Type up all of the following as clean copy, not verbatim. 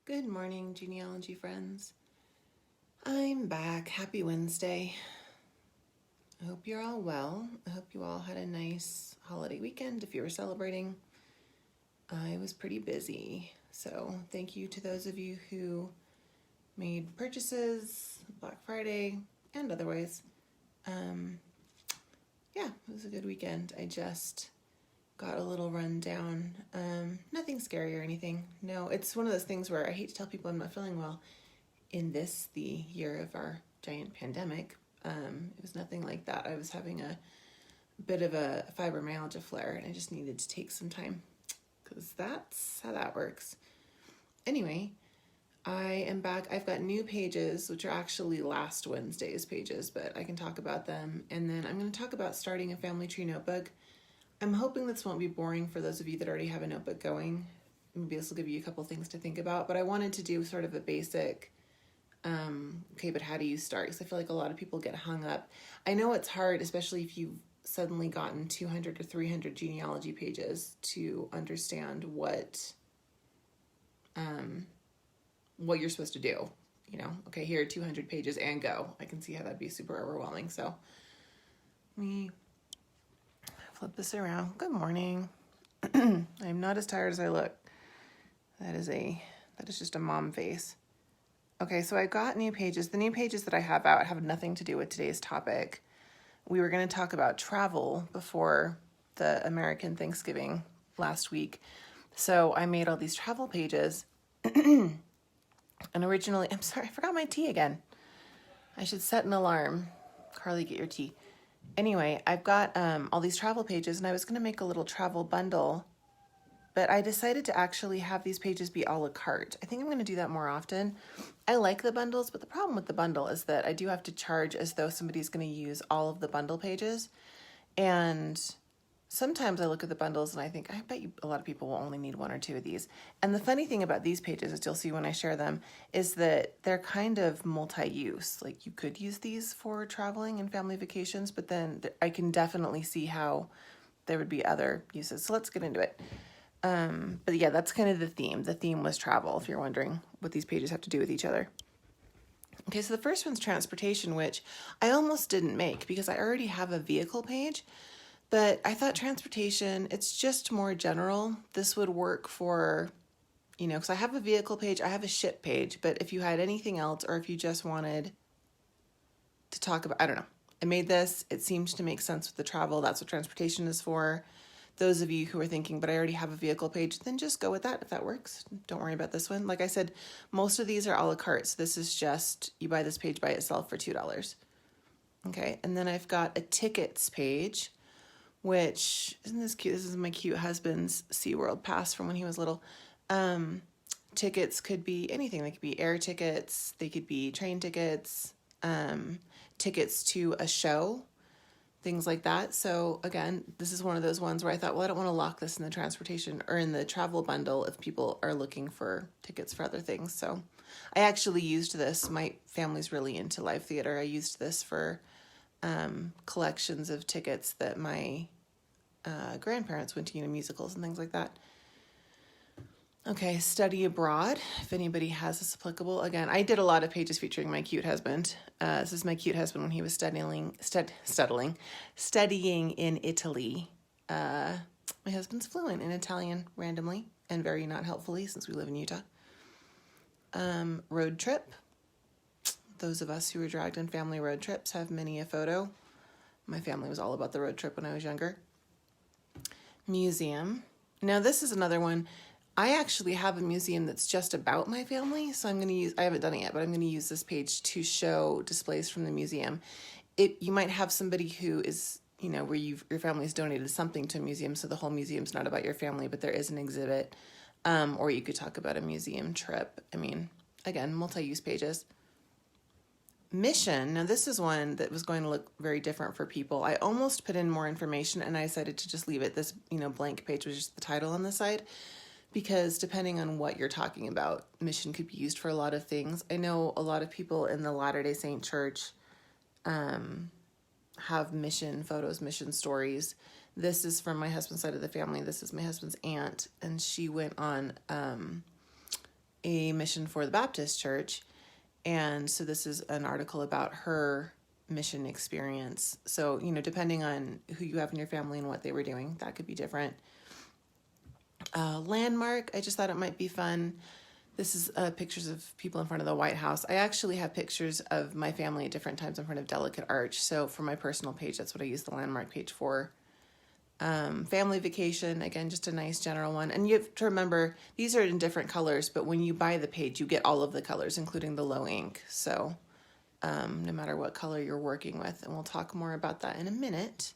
Good morning, genealogy friends. I'm back. Happy Wednesday. I hope you're all well. I hope you all had a nice holiday weekend if you were celebrating. I was pretty busy, so thank you to those of you who made purchases Black Friday and otherwise. Yeah, it was a good weekend. I just got a little rundown. Nothing scary or anything. No, it's one of those things where I hate to tell people I'm not feeling well. In the year of our giant pandemic, it was nothing like that. I was having a bit of a fibromyalgia flare, and I just needed to take some time because that's how that works. Anyway, I am back. I've got new pages, which are actually last Wednesday's pages, but I can talk about them. And then I'm going to talk about starting a family tree notebook. I'm hoping this won't be boring for those of you that already have a notebook going. Maybe this will give you a couple things to think about, but I wanted to do sort of a basic okay, but how do you start? Because I feel like a lot of people get hung up. I know it's hard, especially if you've suddenly gotten 200 or 300 genealogy pages, to understand what you're supposed to do. You know, okay, here are 200 pages and go. I can see how that'd be super overwhelming. So let me flip this around. Good morning. I'm not as tired as I look. That is just a mom face. Okay, so I got new pages. The new pages that I have out have nothing to do with today's topic. We were going to talk about travel before the American Thanksgiving last week. So I made all these travel pages. And originally, I'm sorry, I forgot my tea again. I should set an alarm. Carly, get your tea. Anyway, I've got all these travel pages, and I was going to make a little travel bundle, but I decided to actually have these pages be a la carte. I think I'm going to do that more often. I like the bundles, but the problem with the bundle is that I do have to charge as though somebody's going to use all of the bundle pages. And sometimes I look at the bundles and I think, I bet you a lot of people will only need one or two of these. And the funny thing about these pages, as you'll see when I share them, is that they're kind of multi-use. Like, you could use these for traveling and family vacations, but then I can definitely see how there would be other uses. So let's get into it. But yeah, that's kind of the theme. The theme was travel, if you're wondering what these pages have to do with each other. Okay, so the first one's transportation, which I almost didn't make because I already have a vehicle page, but I thought transportation, it's just more general. This would work for, because I have a vehicle page, I have a ship page, but if you had anything else, or if you just wanted to talk about, I don't know. I made this, it seemed to make sense with the travel. That's what transportation is for. Those of you who are thinking, but I already have a vehicle page, then just go with that if that works. Don't worry about this one. Like I said, most of these are a la carte. So this is just, you buy this page by itself for $2. Okay, and then I've got a tickets page, which, isn't this cute? This is my cute husband's SeaWorld pass from when he was little. Tickets could be anything. They could be air tickets. They could be train tickets, tickets to a show, things like that. So again, this is one of those ones where I thought, well, I don't want to lock this in the transportation or in the travel bundle if people are looking for tickets for other things. So I actually used this. My family's really into live theater. I used this for collections of tickets that my grandparents went to, musicals and things like that. Okay, study abroad, if anybody has this applicable. Again, I did a lot of pages featuring my cute husband. This is my cute husband when he was studying in Italy. My husband's fluent in Italian randomly and very not helpfully since we live in Utah. Road trip. Those of us who were dragged on family road trips have many a photo. My family was all about the road trip when I was younger. Museum. Now this is another one. I actually have a museum that's just about my family, so I haven't done it yet, but I'm going to use this page to show displays from the museum. You might have somebody who is, where your family's donated something to a museum, so the whole museum's not about your family, but there is an exhibit, or you could talk about a museum trip. Again, multi-use pages. Mission. Now this is one that was going to look very different for people. I almost put in more information, and I decided to just leave it. This, blank page was just the title on the side. Because depending on what you're talking about, mission could be used for a lot of things. I know a lot of people in the Latter-day Saint Church have mission photos, mission stories. This is from my husband's side of the family. This is my husband's aunt, and she went on a mission for the Baptist church. And so this is an article about her mission experience. So, depending on who you have in your family and what they were doing, that could be different. Landmark, I just thought it might be fun. This is pictures of people in front of the White House. I actually have pictures of my family at different times in front of Delicate Arch. So for my personal page, that's what I use the Landmark page for. Family vacation, again, just a nice general one. And you have to remember, these are in different colors, but when you buy the page, you get all of the colors, including the low ink. So no matter what color you're working with, and we'll talk more about that in a minute.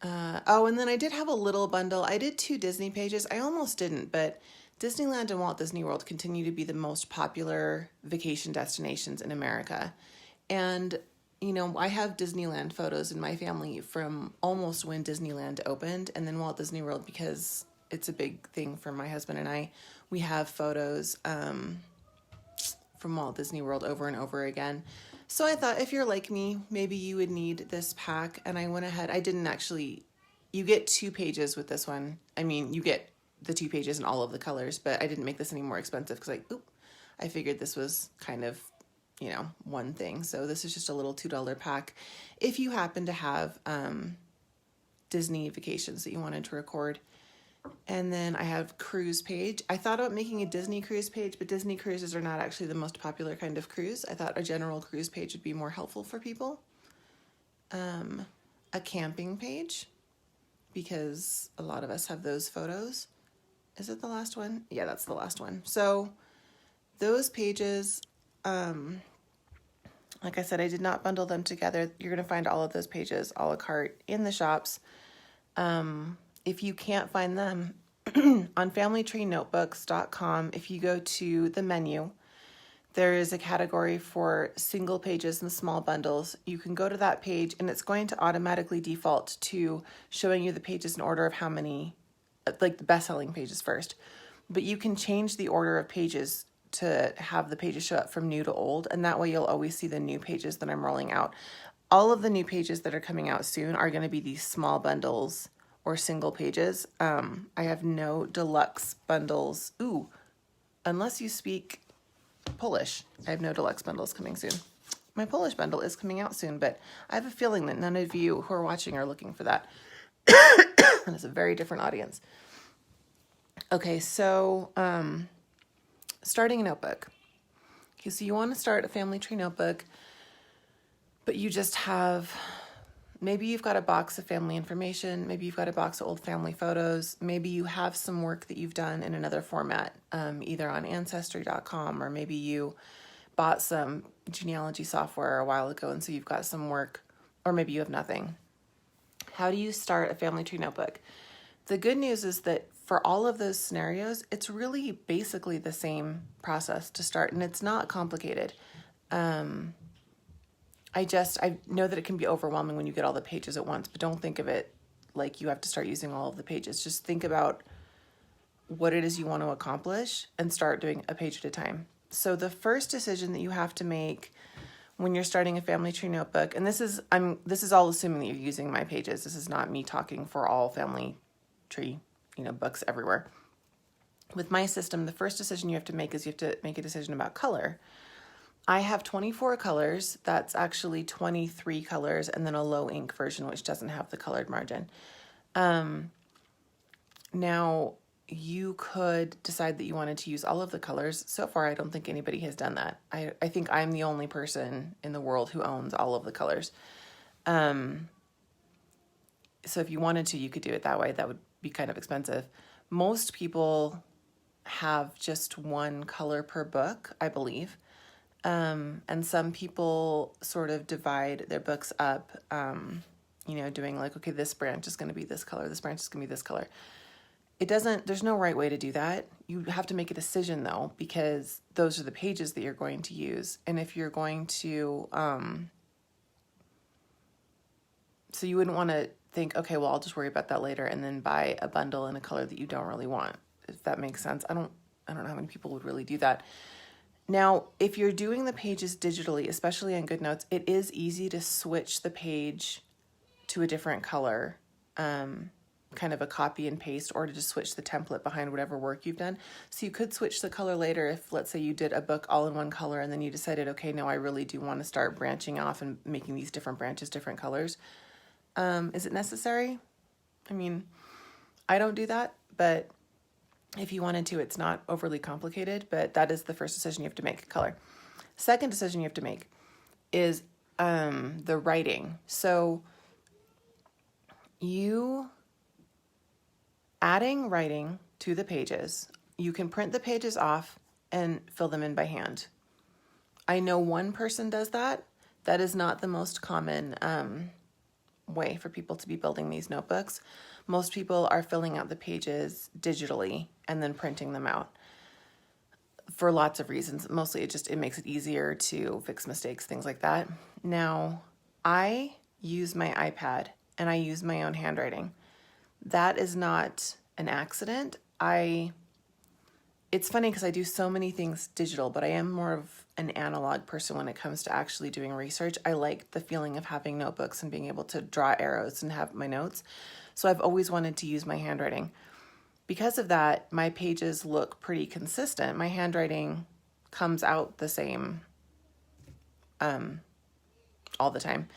And then I did have a little bundle. I did 2 Disney pages. I almost didn't, but Disneyland and Walt Disney World continue to be the most popular vacation destinations in America. And, I have Disneyland photos in my family from almost when Disneyland opened, and then Walt Disney World, because it's a big thing for my husband and I. We have photos from Walt Disney World over and over again. So I thought, if you're like me, maybe you would need this pack. And I went ahead. I didn't actually, you get 2 pages with this one. I mean, you get the 2 pages in all of the colors, but I didn't make this any more expensive because I figured this was kind of, one thing. So this is just a little $2 pack. If you happen to have Disney vacations that you wanted to record. And then I have cruise page. I thought about making a Disney cruise page, but Disney cruises are not actually the most popular kind of cruise. I thought a general cruise page would be more helpful for people. A camping page, because a lot of us have those photos. Is it the last one? Yeah, that's the last one. So those pages, like I said, I did not bundle them together. You're going to find all of those pages a la carte in the shops. If you can't find them on familytreenotebooks.com, if you go to the menu, there is a category for single pages and small bundles. You can go to that page and it's going to automatically default to showing you the pages in order of how many, like the best-selling pages first. But you can change the order of pages to have the pages show up from new to old, and that way you'll always see the new pages that I'm rolling out. All of the new pages that are coming out soon are going to be these small bundles or single pages. I have no deluxe bundles. Unless you speak Polish, I have no deluxe bundles coming soon. My Polish bundle is coming out soon, but I have a feeling that none of you who are watching are looking for that. And it's a very different audience. Okay, so starting a notebook. Okay, so you want to start a family tree notebook, but you just have... Maybe you've got a box of family information. Maybe you've got a box of old family photos. Maybe you have some work that you've done in another format, either on Ancestry.com, or maybe you bought some genealogy software a while ago, and so you've got some work, or maybe you have nothing. How do you start a family tree notebook? The good news is that for all of those scenarios, it's really basically the same process to start, and it's not complicated. I know that it can be overwhelming when you get all the pages at once, but don't think of it like you have to start using all of the pages. Just think about what it is you want to accomplish and start doing a page at a time. So the first decision that you have to make when you're starting a family tree notebook, and this is all assuming that you're using my pages. This is not me talking for all family tree, books everywhere. With my system, the first decision you have to make is you have to make a decision about color. I have 24 colors. That's actually 23 colors, and then a low ink version, which doesn't have the colored margin. Now, you could decide that you wanted to use all of the colors. So far, I don't think anybody has done that. I think I'm the only person in the world who owns all of the colors. So if you wanted to, you could do it that way. That would be kind of expensive. Most people have just one color per book, I believe. And some people sort of divide their books up, doing like, okay, this branch is going to be this color, this branch is going to be this color. There's no right way to do that. You have to make a decision though, because those are the pages that you're going to use. And if you're going to, so you wouldn't want to think, okay, well, I'll just worry about that later and then buy a bundle in a color that you don't really want, if that makes sense. I don't know how many people would really do that. Now, if you're doing the pages digitally, especially on GoodNotes, it is easy to switch the page to a different color, kind of a copy and paste or to just switch the template behind whatever work you've done. So you could switch the color later if, let's say, you did a book all in one color and then you decided, okay, no, I really do want to start branching off and making these different branches different colors. Is it necessary? I mean, I don't do that, but if you wanted to, it's not overly complicated, but that is the first decision you have to make, color. Second decision you have to make is the writing. So you adding writing to the pages, you can print the pages off and fill them in by hand. I know one person does that. That is not the most common way for people to be building these notebooks. Most people are filling out the pages digitally and then printing them out for lots of reasons. Mostly it makes it easier to fix mistakes, things like that. Now, I use my iPad and I use my own handwriting. That is not an accident. It's funny because I do so many things digital, but I am more of an analog person when it comes to actually doing research. I like the feeling of having notebooks and being able to draw arrows and have my notes. So I've always wanted to use my handwriting. Because of that, my pages look pretty consistent. My handwriting comes out the same all the time.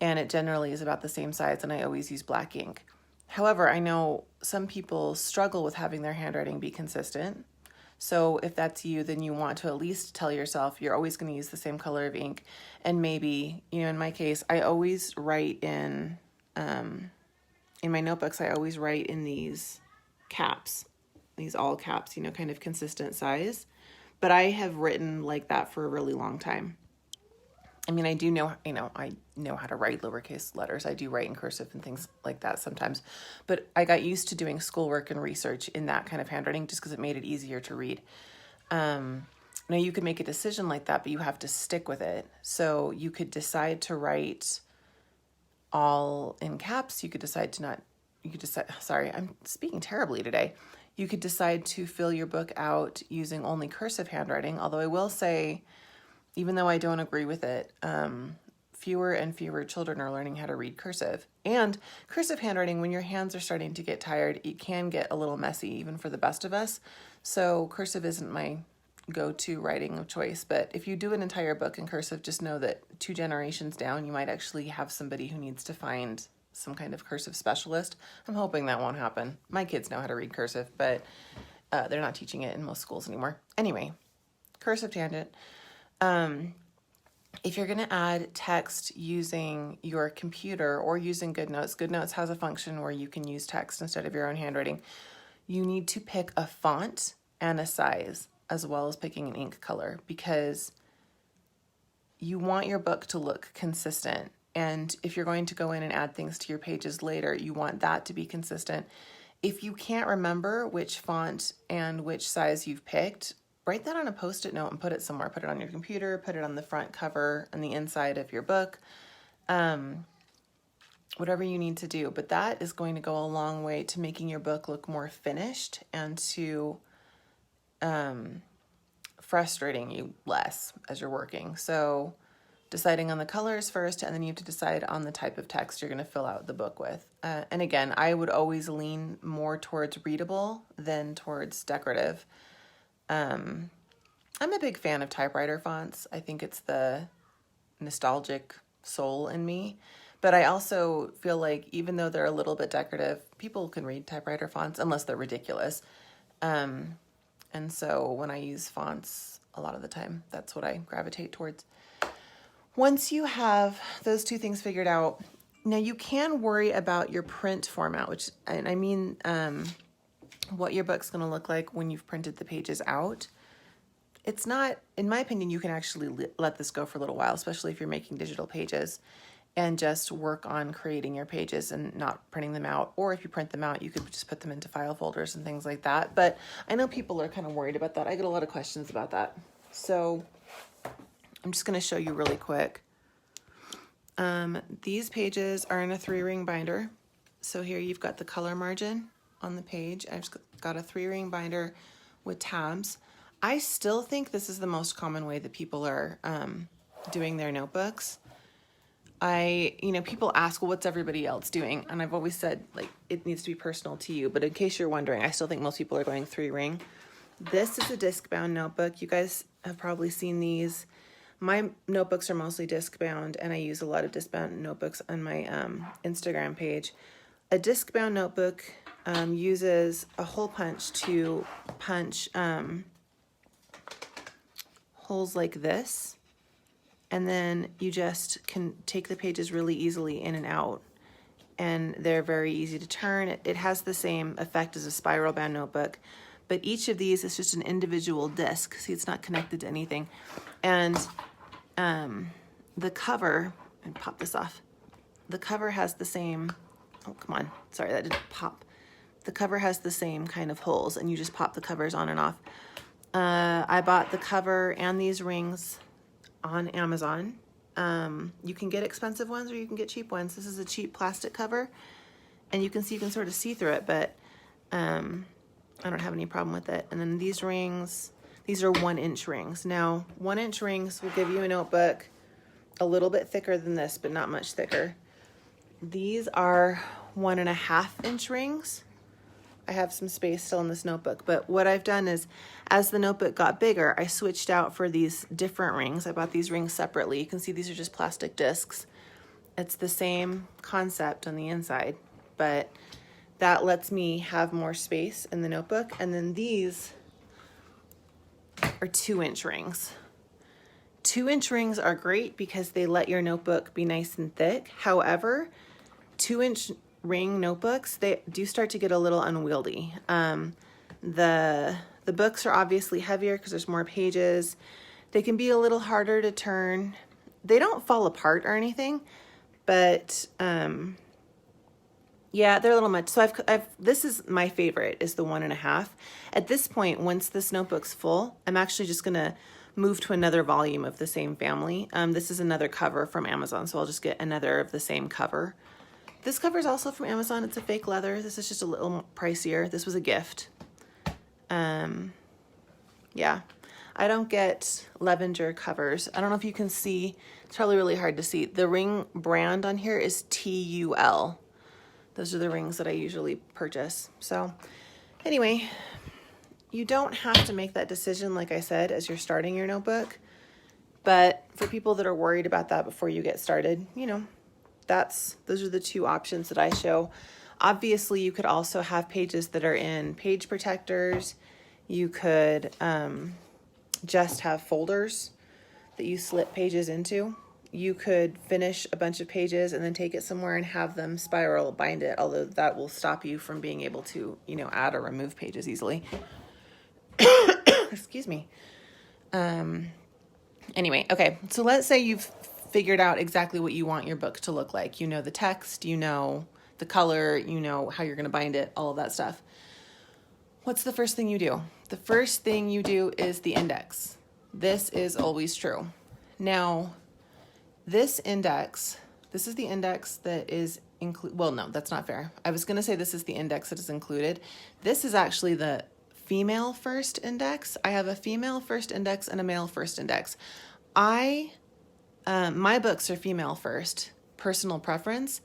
And it generally is about the same size, and I always use black ink. However, I know some people struggle with having their handwriting be consistent. So if that's you, then you want to at least tell yourself you're always going to use the same color of ink. And maybe, in my case, I always write in my notebooks, I always write in these caps, these all caps, kind of consistent size. But I have written like that for a really long time. I mean, I do know, I know how to write lowercase letters. I do write in cursive and things like that sometimes. But I got used to doing schoolwork and research in that kind of handwriting just because it made it easier to read. Now, you could make a decision like that, but you have to stick with it. So you could decide to write all in caps. You could decide to not, sorry, I'm speaking terribly today. You could decide to fill your book out using only cursive handwriting. Although I will say, even though I don't agree with it, fewer and fewer children are learning how to read cursive. And cursive handwriting, when your hands are starting to get tired, it can get a little messy, even for the best of us. So cursive isn't my go-to writing of choice. But if you do an entire book in cursive, just know that 2 generations down, you might actually have somebody who needs to find some kind of cursive specialist. I'm hoping that won't happen. My kids know how to read cursive, but they're not teaching it in most schools anymore. Anyway, cursive tangent. If you're going to add text using your computer or using GoodNotes, GoodNotes has a function where you can use text instead of your own handwriting. You need to pick a font and a size, as well as picking an ink color, because you want your book to look consistent. And if you're going to go in and add things to your pages later, you want that to be consistent. If you can't remember which font and which size you've picked, write that on a Post-it note and put it somewhere. Put it on your computer, put it on the front cover and the inside of your book, whatever you need to do. But that is going to go a long way to making your book look more finished and to frustrating you less as you're working. So deciding on the colors first, and then you have to decide on the type of text you're going to fill out the book with. And again, I would always lean more towards readable than towards decorative. I'm a big fan of typewriter fonts. I think it's the nostalgic soul in me. But I also feel like even though they're a little bit decorative, people can read typewriter fonts unless they're ridiculous. And so when I use fonts, a lot of the time, that's what I gravitate towards. Once you have those 2 things figured out, now you can worry about your print format, which, and I mean, what your book's going to look like when you've printed the pages out. It's not, in my opinion, you can actually let this go for a little while, especially if you're making digital pages, and just work on creating your pages and not printing them out. Or if you print them out, you could just put them into file folders and things like that. But I know people are kind of worried about that. I get a lot of questions about that. So I'm just going to show you really quick. These pages are in a 3-ring binder. So here you've got the color margin on the page. I've just got a 3-ring binder with tabs. I still think this is the most common way that people are doing their notebooks. People ask, well, what's everybody else doing? And I've always said, like, it needs to be personal to you. But in case you're wondering, I still think most people are going 3-ring. This is a disc-bound notebook. You guys have probably seen these. My notebooks are mostly disc-bound, and I use a lot of disc-bound notebooks on my Instagram page. A disc-bound notebook uses a hole punch to punch holes like this, and then you just can take the pages really easily in and out, and they're very easy to turn. It has the same effect as a spiral-bound notebook, but each of these is just an individual disc. See, it's not connected to anything. And the cover, and pop this off, the cover has the same, oh, come on, sorry, that didn't pop. The cover has the same kind of holes, and you just pop the covers on and off. I bought the cover and these rings on Amazon. You can get expensive ones or you can get cheap ones. This is a cheap plastic cover, and you can sort of see through it, but I don't have any problem with it. And then these rings, these are 1-inch rings. Now, 1-inch rings will give you a notebook a little bit thicker than this, but not much thicker. These are 1.5-inch rings. I have some space still in this notebook, but what I've done is, as the notebook got bigger, I switched out for these different rings. I bought these rings separately. You can see these are just plastic discs. It's the same concept on the inside, but that lets me have more space in the notebook. And then these are 2-inch rings. 2-inch rings are great because they let your notebook be nice and thick. However, 2-inch ring notebooks, they do start to get a little unwieldy. The books are obviously heavier because there's more pages. They can be a little harder to turn. They don't fall apart or anything, but yeah, they're a little much. So this is my favorite, is the 1.5. At this point, once this notebook's full, I'm actually just gonna move to another volume of the same family. This is another cover from Amazon, so I'll just get another of the same cover. This cover is also from Amazon. It's a fake leather. This is just a little pricier. This was a gift. Yeah, I don't get Levenger covers. I don't know if you can see. It's probably really hard to see. The ring brand on here is TUL. Those are the rings that I usually purchase. So anyway, you don't have to make that decision, like I said, as you're starting your notebook. But for people that are worried about that before you get started, those are the two options that I show. Obviously, you could also have pages that are in page protectors. You could just have folders that you slip pages into. You could finish a bunch of pages and then take it somewhere and have them spiral bind it, although that will stop you from being able to, add or remove pages easily. Excuse me. Anyway, okay, so let's say you've figured out exactly what you want your book to look like. You know the text, you know the color, you know how you're going to bind it, all of that stuff. What's the first thing you do? The first thing you do is the index. This is always true. Now, this is the index that is well, no, that's not fair. I was going to say this is the index that is included. This is actually the female first index. I have a female first index and a male first index. My books are female first, personal preference,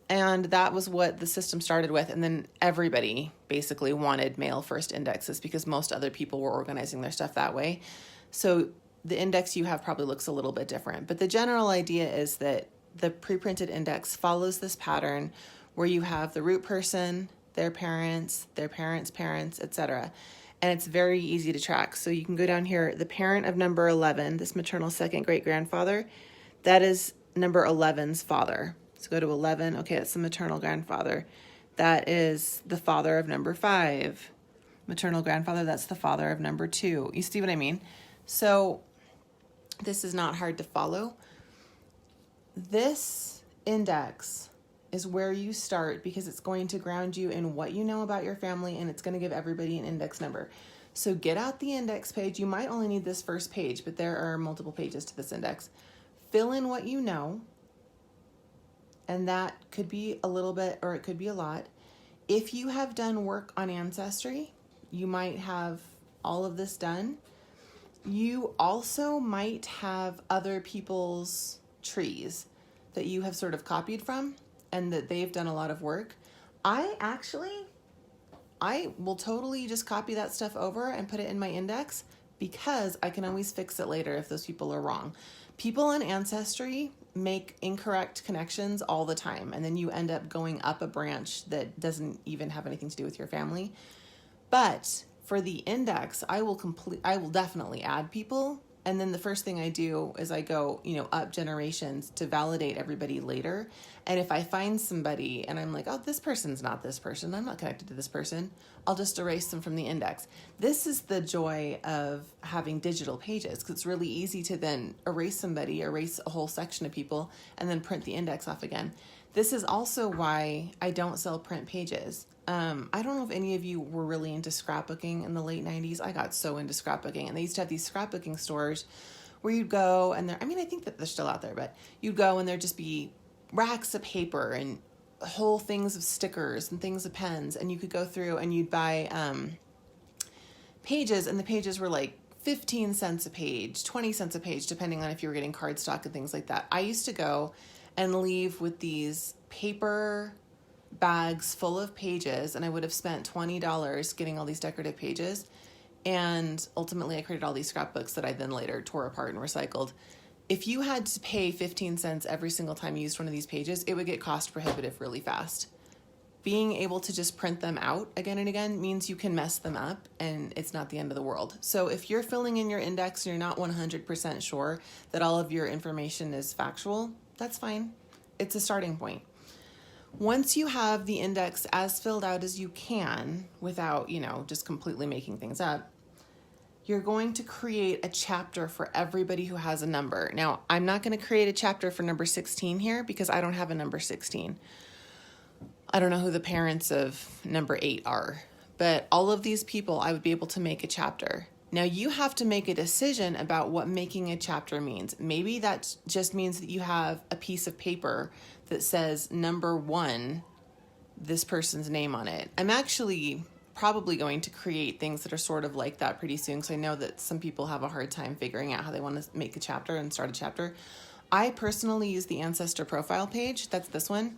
and that was what the system started with. And then everybody basically wanted male first indexes because most other people were organizing their stuff that way. So the index you have probably looks a little bit different, but the general idea is that the pre-printed index follows this pattern where you have the root person, their parents' parents, etc. And it's very easy to track. So you can go down here, the parent of number 11, this maternal second great-grandfather, that is number 11's father. So go to 11, okay, that's the maternal grandfather. That is the father of number 5. Maternal grandfather, that's the father of number 2. You see what I mean? So this is not hard to follow. This index is where you start because it's going to ground you in what you know about your family, and it's going to give everybody an index number. So get out the index page. You might only need this first page, but there are multiple pages to this index. Fill in what you know, and that could be a little bit or it could be a lot. If you have done work on Ancestry, you might have all of this done. You also might have other people's trees. that you have sort of copied from and that they've done a lot of work, I will totally just copy that stuff over and put it in my index because I can always fix it later if those people are wrong. People on Ancestry make incorrect connections all the time, and then you end up going up a branch that doesn't even have anything to do with your family. But for the index, I will definitely add people. And then the first thing I do is I go, up generations to validate everybody later. And if I find somebody and I'm like, oh, this person's not this person, I'm not connected to this person, I'll just erase them from the index. This is the joy of having digital pages, because it's really easy to then erase somebody, erase a whole section of people, and then print the index off again. This is also why I don't sell print pages. I don't know if any of you were really into scrapbooking in the late 90s. I got so into scrapbooking, and they used to have these scrapbooking stores where you'd go and I think that they're still out there, but you'd go and there'd just be racks of paper and whole things of stickers and things of pens, and you could go through and you'd buy pages, and the pages were like 15 cents a page, 20 cents a page, depending on if you were getting cardstock and things like that. I used to go and leave with these paper bags full of pages, and I would have spent $20 getting all these decorative pages, and ultimately I created all these scrapbooks that I then later tore apart and recycled. If you had to pay 15 cents every single time you used one of these pages, it would get cost prohibitive really fast. Being able to just print them out again and again means you can mess them up, and it's not the end of the world. So if you're filling in your index and you're not 100% sure that all of your information is factual, that's fine. It's a starting point. Once you have the index as filled out as you can without, just completely making things up, you're going to create a chapter for everybody who has a number. Now, I'm not going to create a chapter for number 16 here because I don't have a number 16. I don't know who the parents of number 8 are, but all of these people, I would be able to make a chapter. Now, you have to make a decision about what making a chapter means. Maybe that just means that you have a piece of paper that says number 1, this person's name on it. I'm actually probably going to create things that are sort of like that pretty soon, because I know that some people have a hard time figuring out how they want to make a chapter and start a chapter. I personally use the Ancestor profile page. That's this one.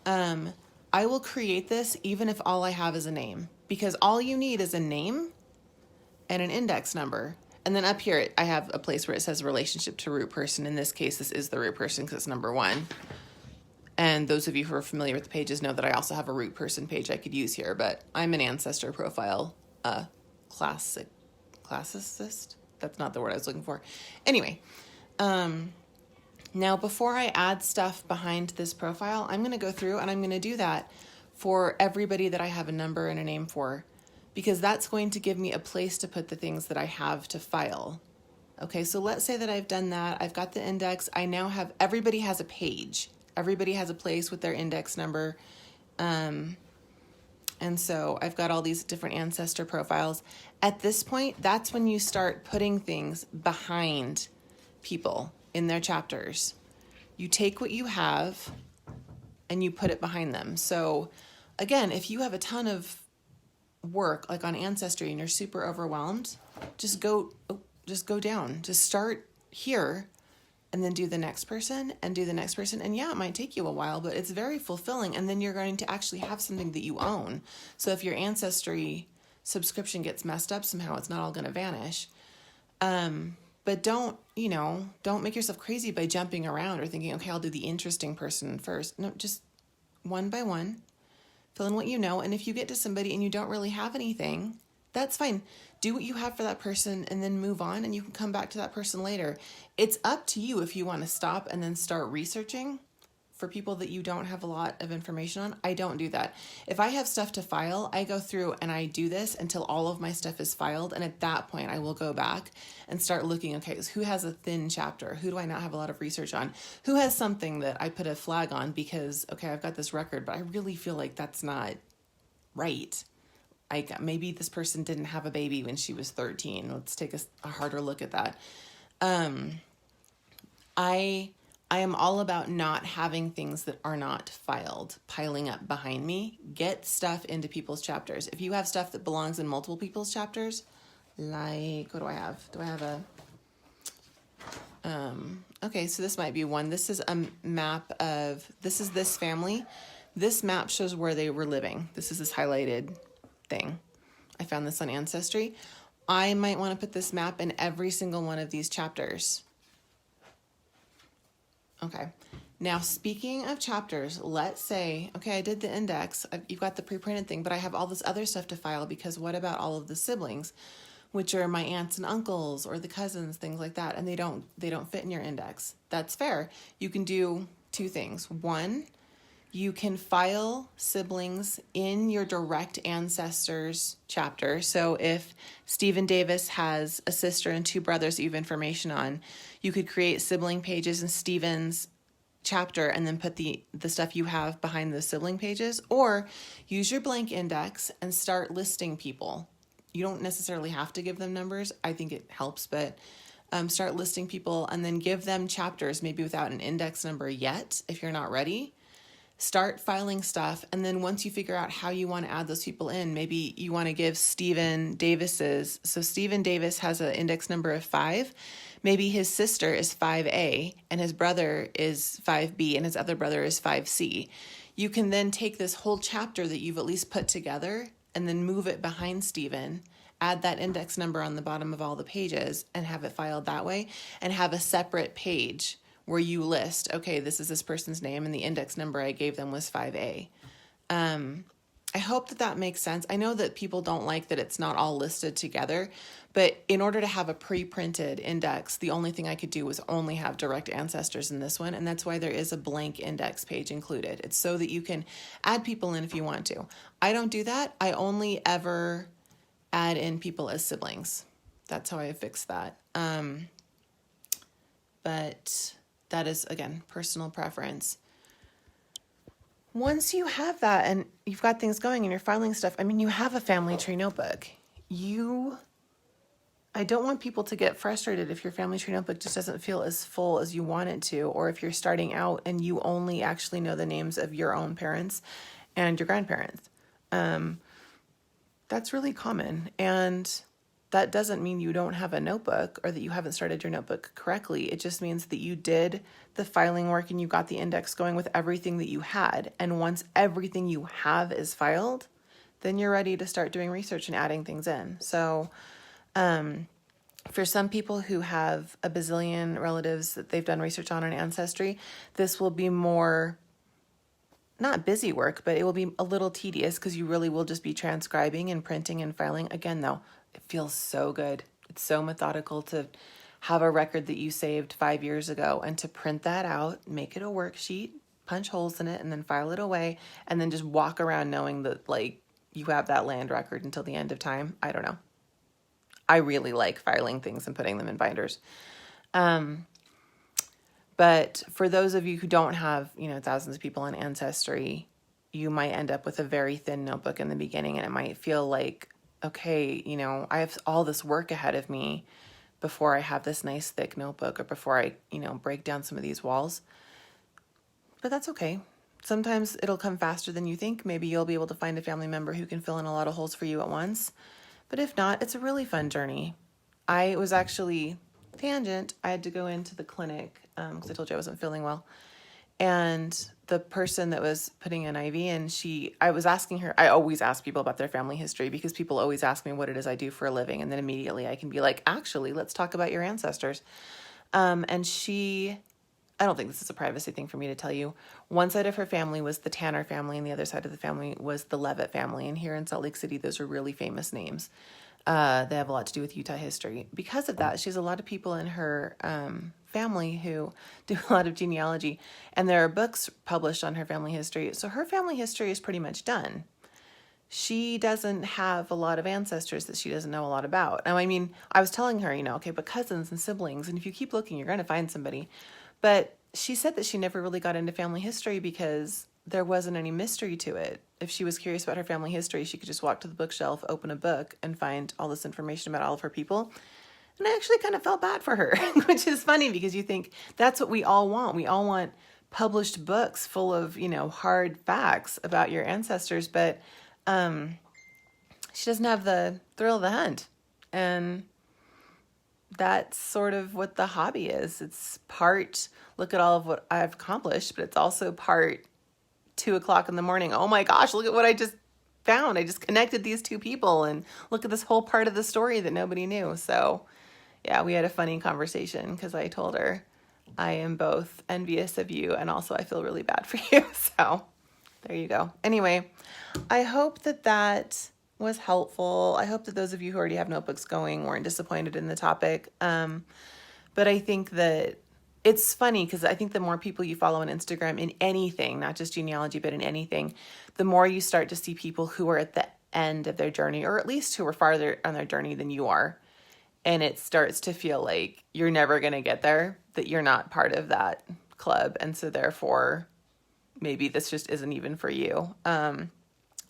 I will create this even if all I have is a name, because all you need is a name and an index number. And then up here, I have a place where it says relationship to root person. In this case, this is the root person because it's number 1. And those of you who are familiar with the pages know that I also have a root person page I could use here, but I'm an Ancestor profile classicist. That's not the word I was looking for. Anyway, now before I add stuff behind this profile, I'm going to go through and I'm going to do that for everybody that I have a number and a name for, because that's going to give me a place to put the things that I have to file. Okay, so let's say that I've done that. I've got the index. I now have, everybody has a page. Everybody has a place with their index number. And so I've got all these different Ancestor profiles. At this point, that's when you start putting things behind people in their chapters. You take what you have and you put it behind them. So again, if you have a ton of work like on Ancestry and you're super overwhelmed, just go down. Just start here and then do the next person and do the next person. And yeah, it might take you a while, but it's very fulfilling. And then you're going to actually have something that you own. So if your Ancestry subscription gets messed up somehow, it's not all going to vanish. But don't make yourself crazy by jumping around or thinking, okay, I'll do the interesting person first. No, just one by one, fill in what you know. And if you get to somebody and you don't really have anything, that's fine. Do what you have for that person and then move on, and you can come back to that person later. It's up to you if you want to stop and then start researching for people that you don't have a lot of information on. I don't do that. If I have stuff to file, I go through and I do this until all of my stuff is filed. And at that point, I will go back and start looking, okay, who has a thin chapter? Who do I not have a lot of research on? Who has something that I put a flag on because, okay, I've got this record, but I really feel like that's not right. Maybe this person didn't have a baby when she was 13. Let's take a harder look at that. I am all about not having things that are not filed piling up behind me. Get stuff into people's chapters. If you have stuff that belongs in multiple people's chapters, like, what do I have? Do I have Okay, so this might be one. This is a map of, this is this family. This map shows where they were living. This is this highlighted thing. I found this on Ancestry. I might want to put this map in every single one of these chapters. Okay. Now, speaking of chapters, let's say, okay, I did the index. You've got the pre-printed thing, but I have all this other stuff to file because what about all of the siblings, which are my aunts and uncles or the cousins, things like that, and they don't fit in your index. That's fair. You can do two things. One, you can file siblings in your direct ancestors chapter. So if Stephen Davis has a sister and two brothers that you have information on, you could create sibling pages in Stephen's chapter and then put the stuff you have behind the sibling pages, or use your blank index and start listing people. You don't necessarily have to give them numbers. I think it helps, but start listing people and then give them chapters, maybe without an index number yet, if you're not ready. Start filing stuff, and then once you figure out how you want to add those people in, maybe you want to give Stephen Davis's, so Stephen Davis has an index number of 5. Maybe his sister is 5A, and his brother is 5B, and his other brother is 5C. You can then take this whole chapter that you've at least put together and then move it behind Stephen, add that index number on the bottom of all the pages, and have it filed that way, and have a separate page where you list, okay, this is this person's name, and the index number I gave them was 5A. I hope that makes sense. I know that people don't like that it's not all listed together, but in order to have a pre-printed index, the only thing I could do was only have direct ancestors in this one, and that's why there is a blank index page included. It's so that you can add people in if you want to. I don't do that. I only ever add in people as siblings. That's how I fix that. But that is, again, personal preference. Once you have that and you've got things going and you're filing stuff, I mean, you have a family tree notebook. I don't want people to get frustrated if your family tree notebook just doesn't feel as full as you want it to, or if you're starting out and you only actually know the names of your own parents and your grandparents. That's really common. And that doesn't mean you don't have a notebook or that you haven't started your notebook correctly. It just means that you did the filing work and you got the index going with everything that you had. And once everything you have is filed, then you're ready to start doing research and adding things in. So for some people who have a bazillion relatives that they've done research on Ancestry, this will be more, not busy work, but it will be a little tedious because you really will just be transcribing and printing and filing. Again, though, it feels so good. It's so methodical to have a record that you saved 5 years ago and to print that out, make it a worksheet, punch holes in it, and then file it away, and then just walk around knowing that, like, you have that land record until the end of time. I don't know. I really like filing things and putting them in binders. But for those of you who don't have, thousands of people on Ancestry, you might end up with a very thin notebook in the beginning, and it might feel like, okay, I have all this work ahead of me before I have this nice thick notebook, or before I, break down some of these walls. But that's okay. Sometimes it'll come faster than you think. Maybe you'll be able to find a family member who can fill in a lot of holes for you at once. But if not, it's a really fun journey. I was actually, tangent, I had to go into the clinic because I told you I wasn't feeling well. And the person that was putting an IV in, I was asking her, I always ask people about their family history because people always ask me what it is I do for a living. And then immediately I can be like, actually, let's talk about your ancestors. And I don't think this is a privacy thing for me to tell you. One side of her family was the Tanner family, and the other side of the family was the Levitt family. And here in Salt Lake City, those are really famous names. They have a lot to do with Utah history. Because of that, she has a lot of people in her family who do a lot of genealogy, and there are books published on her family history. So her family history is pretty much done. She doesn't have a lot of ancestors that she doesn't know a lot about. Now, I mean, I was telling her, okay, but cousins and siblings, and if you keep looking, you're going to find somebody. But she said that she never really got into family history because there wasn't any mystery to it. If she was curious about her family history, she could just walk to the bookshelf, open a book, and find all this information about all of her people. And I actually kind of felt bad for her, which is funny because you think that's what we all want. We all want published books full of, hard facts about your ancestors, but she doesn't have the thrill of the hunt. And that's sort of what the hobby is. It's part, look at all of what I've accomplished, but it's also part 2 o'clock in the morning. Oh my gosh, look at what I just found. I just connected these two people and look at this whole part of the story that nobody knew. So yeah, we had a funny conversation because I told her I am both envious of you and also I feel really bad for you. So there you go. Anyway, I hope that that was helpful. I hope that those of you who already have notebooks going weren't disappointed in the topic. But I think that it's funny because I think the more people you follow on Instagram in anything, not just genealogy, but in anything, the more you start to see people who are at the end of their journey, or at least who are farther on their journey than you are. And it starts to feel like you're never going to get there, that you're not part of that club. And so therefore, maybe this just isn't even for you.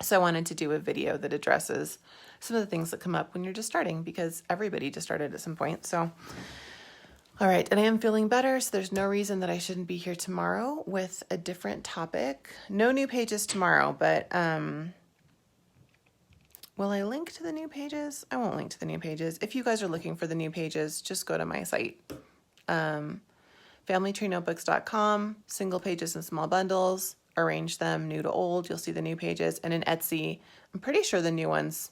So I wanted to do a video that addresses some of the things that come up when you're just starting, because everybody just started at some point. So, all right. And I am feeling better. So there's no reason that I shouldn't be here tomorrow with a different topic. No new pages tomorrow, but, will I link to the new pages? I won't link to the new pages. If you guys are looking for the new pages, just go to my site, familytrenotebooks.com, single pages and small bundles, arrange them new to old. You'll see the new pages. And in Etsy, I'm pretty sure the new ones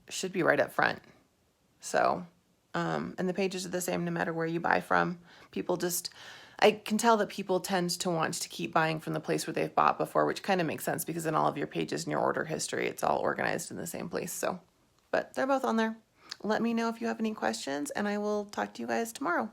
should be right up front. So, and the pages are the same no matter where you buy from. I can tell that people tend to want to keep buying from the place where they've bought before, which kind of makes sense because in all of your pages and your order history, it's all organized in the same place. So, but they're both on there. Let me know if you have any questions and I will talk to you guys tomorrow.